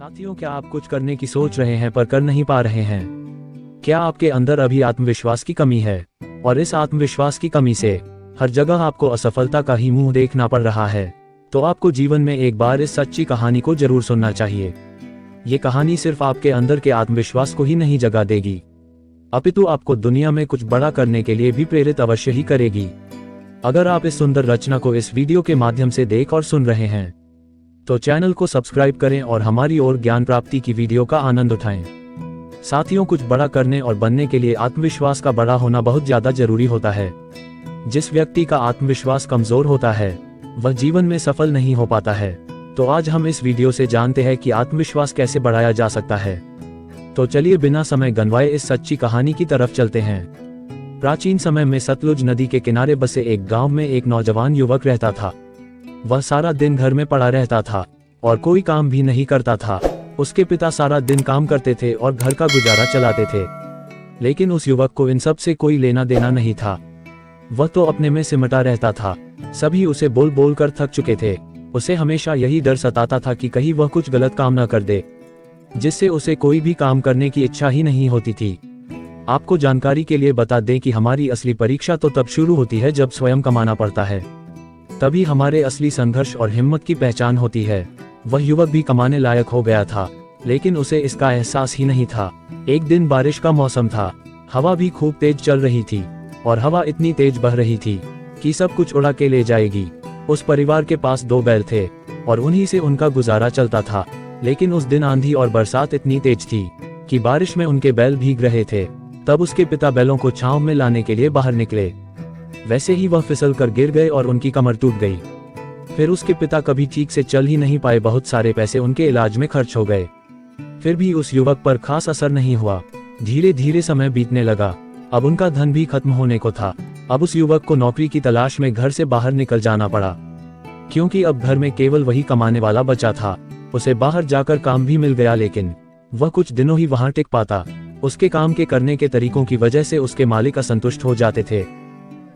साथियों, क्या आप कुछ करने की सोच रहे हैं पर कर नहीं पा रहे हैं? क्या आपके अंदर अभी आत्मविश्वास की कमी है और इस आत्मविश्वास की कमी से हर जगह आपको असफलता का ही मुंह देखना पड़ रहा है? तो आपको जीवन में एक बार इस सच्ची कहानी को जरूर सुनना चाहिए। ये कहानी सिर्फ आपके अंदर के आत्मविश्वास को ही नहीं जगा देगी, अपितु आपको दुनिया में कुछ बड़ा करने के लिए भी प्रेरित अवश्य ही करेगी। अगर आप इस सुंदर रचना को इस वीडियो के माध्यम से देख और सुन रहे हैं तो चैनल को सब्सक्राइब करें और हमारी और ज्ञान प्राप्ति की वीडियो का आनंद उठाएं। साथियों, कुछ बड़ा करने और बनने के लिए आत्मविश्वास का बड़ा होना बहुत ज्यादा जरूरी होता है। जिस व्यक्ति का आत्मविश्वास कमजोर होता है वह जीवन में सफल नहीं हो पाता है। तो आज हम इस वीडियो से जानते हैं कि आत्मविश्वास कैसे बढ़ाया जा सकता है। तो चलिए बिना समय गंवाए इस सच्ची कहानी की तरफ चलते हैं। प्राचीन समय में सतलुज नदी के किनारे बसे एक गांव में एक नौजवान युवक रहता था। वह सारा दिन घर में पड़ा रहता था और कोई काम भी नहीं करता था। उसके पिता सारा दिन काम करते थे और घर का गुजारा चलाते थे, लेकिन उस युवक को इन सब से कोई लेना देना नहीं था। वह तो अपने में सिमटा रहता था। सभी उसे बोल बोल कर थक चुके थे। उसे हमेशा यही डर सताता था कि कहीं वह कुछ गलत काम न कर दे, जिससे उसे कोई भी काम करने की इच्छा ही नहीं होती थी। आपको जानकारी के लिए बता दें कि हमारी असली परीक्षा तो तब शुरू होती है जब स्वयं कमाना पड़ता है। तभी हमारे असली संघर्ष और हिम्मत की पहचान होती है। वह युवक भी कमाने लायक हो गया था, लेकिन उसे इसका एहसास ही नहीं था। एक दिन बारिश का मौसम था। हवा भी खूब तेज चल रही थी और हवा इतनी तेज बह रही थी कि सब कुछ उड़ा के ले जाएगी। उस परिवार के पास 2 बैल थे और उन्हीं से उनका गुजारा चलता था। लेकिन उस दिन आंधी और बरसात इतनी तेज थी कि बारिश में उनके बैल भीग रहे थे। तब उसके पिता बैलों को छांव में लाने के लिए बाहर निकले। वैसे ही वह फिसल कर गिर गए और उनकी कमर टूट गई। फिर उसके पिता कभी ठीक से चल ही नहीं पाए। बहुत सारे पैसे उनके इलाज में खर्च हो गए। फिर भी उस युवक पर खास असर नहीं हुआ। धीरे धीरे समय बीतने लगा। अब उनका धन भी खत्म होने को था। अब उस युवक को नौकरी की तलाश में घर से बाहर निकल जाना पड़ा, क्योंकि अब घर में केवल वही कमाने वाला बचा था। उसे बाहर जाकर काम भी मिल गया, लेकिन वह कुछ दिनों ही वहां टिक पाता। उसके काम के करने के तरीकों की वजह से उसके मालिक असंतुष्ट हो जाते थे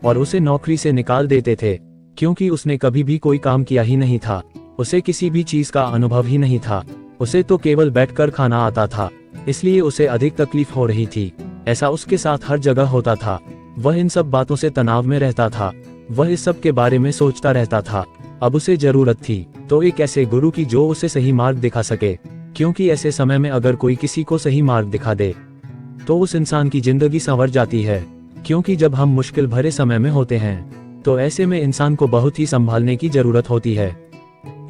और उसे नौकरी से निकाल देते थे, क्योंकि उसने कभी भी कोई काम किया ही नहीं था। उसे किसी भी चीज का अनुभव ही नहीं था। उसे तो केवल बैठकर खाना आता था, इसलिए उसे अधिक तकलीफ हो रही थी। ऐसा उसके साथ हर जगह होता था। वह इन सब बातों से तनाव में रहता था। वह इस सब के बारे में सोचता रहता था। अब उसे जरूरत थी तो एक ऐसे गुरु की जो उसे सही मार्ग दिखा सके, क्योंकि ऐसे समय में अगर कोई किसी को सही मार्ग दिखा दे तो उस इंसान की जिंदगी संवर जाती है। क्योंकि जब हम मुश्किल भरे समय में होते हैं तो ऐसे में इंसान को बहुत ही संभालने की जरूरत होती है।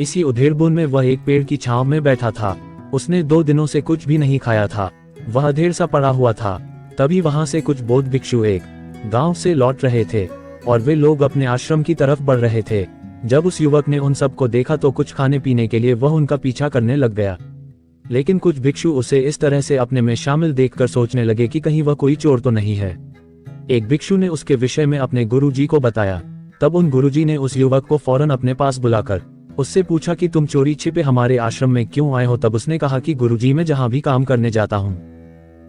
इसी उधेड़बुन में वह एक पेड़ की छांव में बैठा था। उसने 2 दिनों से कुछ भी नहीं खाया था। वह अधेड़ सा पड़ा हुआ था। तभी वहां से कुछ बौद्ध भिक्षु एक गांव से लौट रहे थे और वे लोग अपने आश्रम की तरफ बढ़ रहे थे। जब उस युवक ने उन सबको देखा तो कुछ खाने पीने के लिए वह उनका पीछा करने लग गया। लेकिन कुछ भिक्षु उसे इस तरह से अपने में शामिल देखकर सोचने लगे कि कहीं वह कोई चोर तो नहीं है। एक भिक्षु ने उसके विषय में अपने गुरुजी को बताया। तब उन गुरुजी ने उस युवक को फौरन अपने पास बुलाकर उससे पूछा कि तुम चोरी छिपे हमारे आश्रम में क्यों आए हो? तब उसने कहा कि गुरुजी, मैं जहां भी काम करने जाता हूं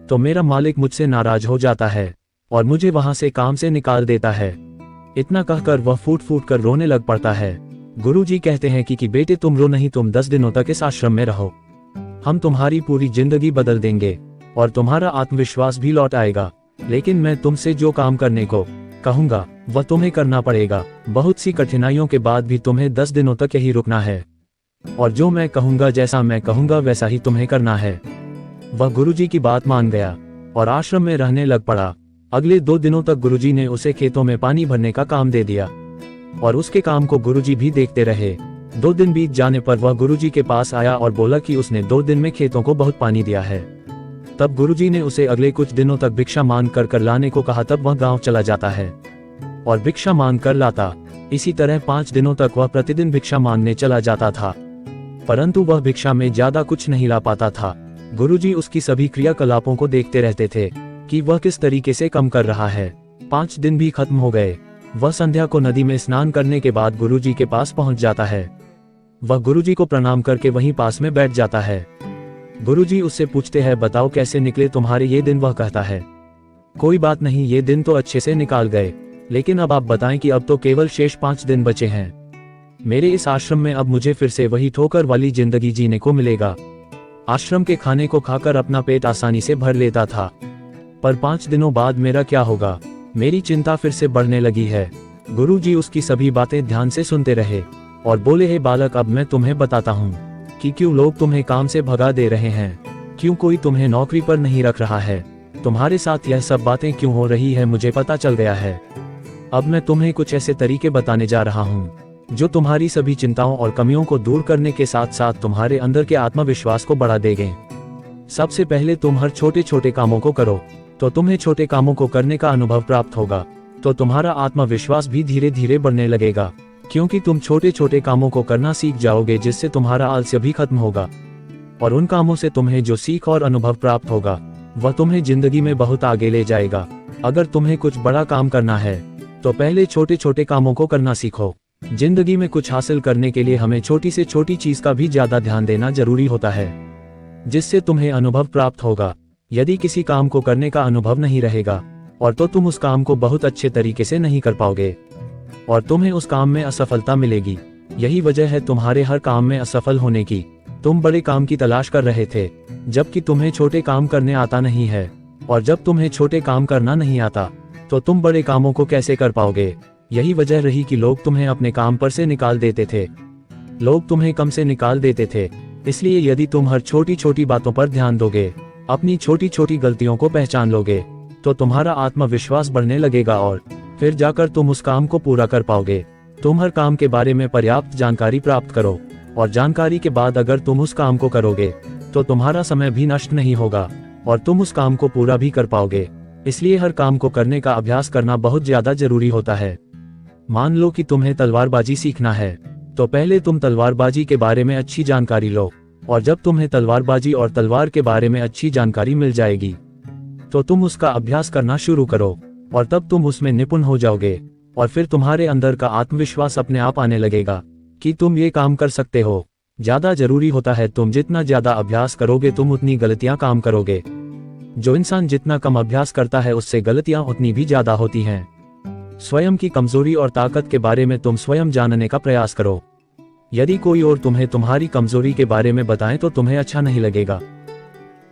तो मेरा मालिक मुझसे नाराज हो जाता है और मुझे वहां से काम से निकाल देता है। इतना कहकर वह फूट फूट कर रोने लग पड़ता है। गुरुजी कहते हैं कि बेटे तुम रो नहीं, तुम 10 दिनों तक इस आश्रम में रहो। हम तुम्हारी पूरी जिंदगी बदल देंगे और तुम्हारा आत्मविश्वास भी लौट आएगा। लेकिन मैं तुमसे जो काम करने को कहूंगा वह तुम्हें करना पड़ेगा। बहुत सी कठिनाइयों के बाद भी तुम्हें 10 दिनों तक यही रुकना है और जो मैं कहूंगा, जैसा मैं कहूंगा वैसा ही तुम्हें करना है। वह गुरुजी की बात मान गया और आश्रम में रहने लग पड़ा। अगले 2 दिनों तक गुरुजी ने उसे खेतों में पानी भरने का काम दे दिया और उसके काम को गुरुजी भी देखते रहे। 2 दिन बीत जाने पर वह गुरुजी के पास आया और बोला कि उसने 2 दिन में खेतों को बहुत पानी दिया है। तब गुरुजी ने उसे अगले कुछ दिनों तक भिक्षा मांग कर लाने को कहा। तब वह गांव चला जाता है और भिक्षा मांग कर लाता। इसी तरह 5 दिनों तक वह प्रतिदिन भिक्षा मांगने चला जाता था, परंतु वह भिक्षा में ज्यादा कुछ नहीं ला पाता था। गुरुजी उसकी सभी क्रियाकलापों को देखते रहते थे कि वह किस तरीके से कम कर रहा है। 5 दिन भी खत्म हो गए। वह संध्या को नदी में स्नान करने के बाद गुरुजी के पास पहुंच जाता है। वह गुरुजी को प्रणाम करके वहीं पास में बैठ जाता है। गुरुजी उससे पूछते हैं, बताओ कैसे निकले तुम्हारे ये दिन? वह कहता है, कोई बात नहीं, ये दिन तो अच्छे से निकाल गए, लेकिन अब आप बताएं कि अब तो केवल शेष 5 दिन बचे हैं। मेरे इस आश्रम में अब मुझे फिर से वही ठोकर वाली जिंदगी जीने को मिलेगा। आश्रम के खाने को खाकर अपना पेट आसानी से भर लेता था। पर 5 दिनों बाद मेरा क्या होगा, मेरी चिंता फिर से बढ़ने लगी है। गुरुजी उसकी सभी बातें ध्यान से सुनते रहे और बोले, हे बालक, अब मैं तुम्हें बताता हूँ कि क्यों लोग तुम्हें काम से भगा दे रहे हैं, क्यों कोई तुम्हें नौकरी पर नहीं रख रहा है, तुम्हारे साथ यह सब बातें क्यों हो रही है, मुझे पता चल गया है। अब मैं तुम्हें कुछ ऐसे तरीके बताने जा रहा हूँ जो तुम्हारी सभी चिंताओं और कमियों को दूर करने के साथ साथ तुम्हारे अंदर के आत्मविश्वास को बढ़ा देंगे। सबसे पहले तुम हर छोटे छोटे कामों को करो, तो तुम्हें छोटे कामों को करने का अनुभव प्राप्त होगा, तो तुम्हारा आत्मविश्वास भी धीरे धीरे बढ़ने लगेगा, क्योंकि तुम छोटे छोटे कामों को करना सीख जाओगे, जिससे तुम्हारा आलस्य भी खत्म होगा और उन कामों से तुम्हें जो सीख और अनुभव प्राप्त होगा वह तुम्हें जिंदगी में बहुत आगे ले जाएगा। अगर तुम्हें कुछ बड़ा काम करना है तो पहले छोटे छोटे कामों को करना सीखो। जिंदगी में कुछ हासिल करने के लिए हमें छोटी से छोटी चीज का भी ज्यादा ध्यान देना जरूरी होता है, जिससे तुम्हें अनुभव प्राप्त होगा। यदि किसी काम को करने का अनुभव नहीं रहेगा और तो तुम उस काम को बहुत अच्छे तरीके से नहीं कर पाओगे और तुम्हें उस काम में असफलता मिलेगी। यही वजह है तुम्हारे हर काम में असफल होने की। तुम बड़े काम की तलाश कर रहे थे, जबकि तुम्हें छोटे काम करने आता नहीं है, और जब तुम्हें छोटे काम करना नहीं आता तो तुम बड़े कामों को कैसे कर पाओगे। यही वजह रही कि लोग तुम्हें अपने काम पर से निकाल देते थे, लोग तुम्हें कम से निकाल देते थे। इसलिए यदि तुम हर छोटी छोटी बातों पर ध्यान दोगे, अपनी छोटी छोटी गलतियों को पहचान लोगे, तो तुम्हारा आत्मविश्वास बढ़ने लगेगा और फिर जाकर तुम उस काम को पूरा कर पाओगे। तुम हर काम के बारे में पर्याप्त जानकारी प्राप्त करो और जानकारी के बाद अगर तुम उस काम को करोगे तो तुम्हारा समय भी नष्ट नहीं होगा और तुम उस काम को पूरा भी कर पाओगे। इसलिए हर काम को करने का अभ्यास करना बहुत ज्यादा जरूरी होता है। मान लो कि तुम्हें तलवारबाजी सीखना है, तो पहले तुम तलवारबाजी के बारे में अच्छी जानकारी लो, और जब तुम्हें तलवारबाजी और तलवार के बारे में अच्छी जानकारी मिल जाएगी तो तुम उसका अभ्यास करना शुरू करो और तब तुम उसमें निपुण हो जाओगे और फिर तुम्हारे अंदर का आत्मविश्वास अपने आप आने लगेगा कि तुम ये काम कर सकते हो। ज्यादा जरूरी होता है तुम जितना ज्यादा अभ्यास करोगे तुम उतनी गलतियां काम करोगे। जो इंसान जितना कम अभ्यास करता है उससे गलतियां उतनी भी ज्यादा होती हैं। स्वयं की कमजोरी और ताकत के बारे में तुम स्वयं जानने का प्रयास करो। यदि कोई और तुम्हें तुम्हारी कमजोरी के बारे में बताए तो तुम्हें अच्छा नहीं लगेगा,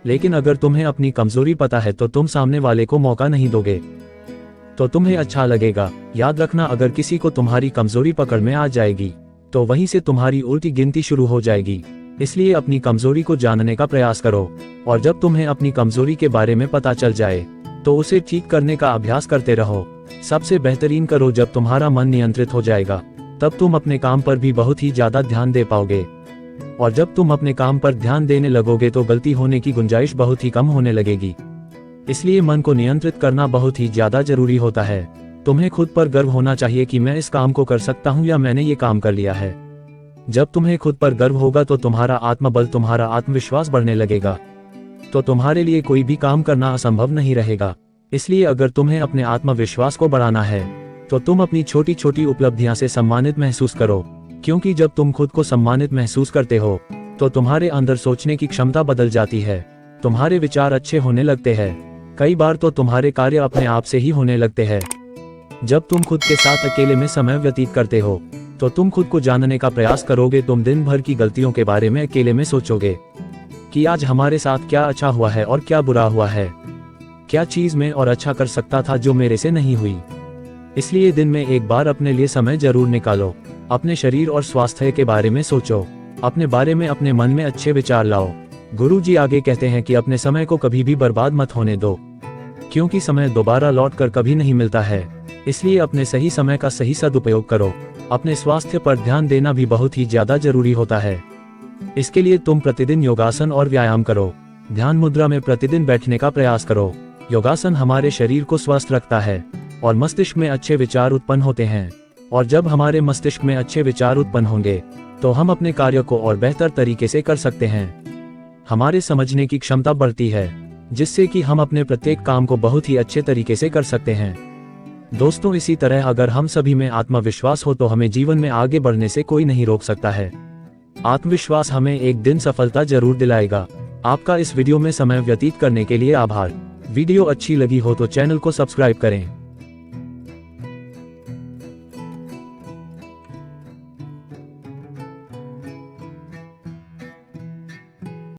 लेकिन अगर तुम्हें अपनी कमजोरी पता है तो तुम सामने वाले को मौका नहीं दोगे तो तुम्हें अच्छा लगेगा। याद रखना, अगर किसी को तुम्हारी कमजोरी पकड़ में आ जाएगी तो वहीं से तुम्हारी उल्टी गिनती शुरू हो जाएगी। इसलिए अपनी कमजोरी को जानने का प्रयास करो और जब तुम्हें अपनी कमजोरी के बारे में पता चल जाए तो उसे ठीक करने का अभ्यास करते रहो। सबसे बेहतरीन करो जब तुम्हारा मन नियंत्रित हो जाएगा, तब तुम अपने काम पर भी बहुत ही ज्यादा ध्यान दे पाओगे, और जब तुम अपने काम पर ध्यान देने लगोगे तो गलती होने की गुंजाइश बहुत ही कम होने लगेगी। इसलिए मन को नियंत्रित करना बहुत ही ज्यादा जरूरी होता है। तुम्हें खुद पर गर्व होना चाहिए कि मैं इस काम को कर सकता हूँ या मैंने ये काम कर लिया है। जब तुम्हें खुद पर गर्व होगा तो तुम्हारा आत्मबल, तुम्हारा आत्मविश्वास बढ़ने लगेगा, तो तुम्हारे लिए कोई भी काम करना असंभव नहीं रहेगा। इसलिए अगर तुम्हें अपने आत्मविश्वास को बढ़ाना है तो तुम अपनी छोटी छोटी उपलब्धियां से सम्मानित महसूस करो, क्योंकि जब तुम खुद को सम्मानित महसूस करते हो तो तुम्हारे अंदर सोचने की क्षमता बदल जाती है, तुम्हारे विचार अच्छे होने लगते हैं। कई बार तो तुम्हारे कार्य अपने आप से ही होने लगते हैं। जब तुम खुद के साथ अकेले में समय व्यतीत करते हो तो तुम खुद को जानने का प्रयास करोगे। तुम दिन भर की गलतियों के बारे में अकेले में सोचोगे कि आज हमारे साथ क्या अच्छा हुआ है और क्या बुरा हुआ है, क्या चीज मैं और अच्छा कर सकता था जो मेरे से नहीं हुई। इसलिए दिन में एक बार अपने लिए समय जरूर निकालो। अपने शरीर और स्वास्थ्य के बारे में सोचो, अपने बारे में अपने मन में अच्छे विचार लाओ। गुरुजी आगे कहते हैं कि अपने समय को कभी भी बर्बाद मत होने दो, क्योंकि समय दोबारा लौटकर कभी नहीं मिलता है। इसलिए अपने सही समय का सही सदुपयोग करो। अपने स्वास्थ्य पर ध्यान देना भी बहुत ही ज्यादा जरूरी होता है। इसके लिए तुम प्रतिदिन योगासन और व्यायाम करो। ध्यान मुद्रा में प्रतिदिन बैठने का प्रयास करो। योगासन हमारे शरीर को स्वस्थ रखता है और मस्तिष्क में अच्छे विचार उत्पन्न होते हैं, और जब हमारे मस्तिष्क में अच्छे विचार उत्पन्न होंगे तो हम अपने कार्य को और बेहतर तरीके से कर सकते हैं। हमारे समझने की क्षमता बढ़ती है, जिससे कि हम अपने प्रत्येक काम को बहुत ही अच्छे तरीके से कर सकते हैं। दोस्तों, इसी तरह अगर हम सभी में आत्मविश्वास हो तो हमें जीवन में आगे बढ़ने से कोई नहीं रोक सकता है। आत्मविश्वास हमें एक दिन सफलता जरूर दिलाएगा। आपका इस वीडियो में समय व्यतीत करने के लिए आभार। वीडियो अच्छी लगी हो तो चैनल को सब्सक्राइब करें।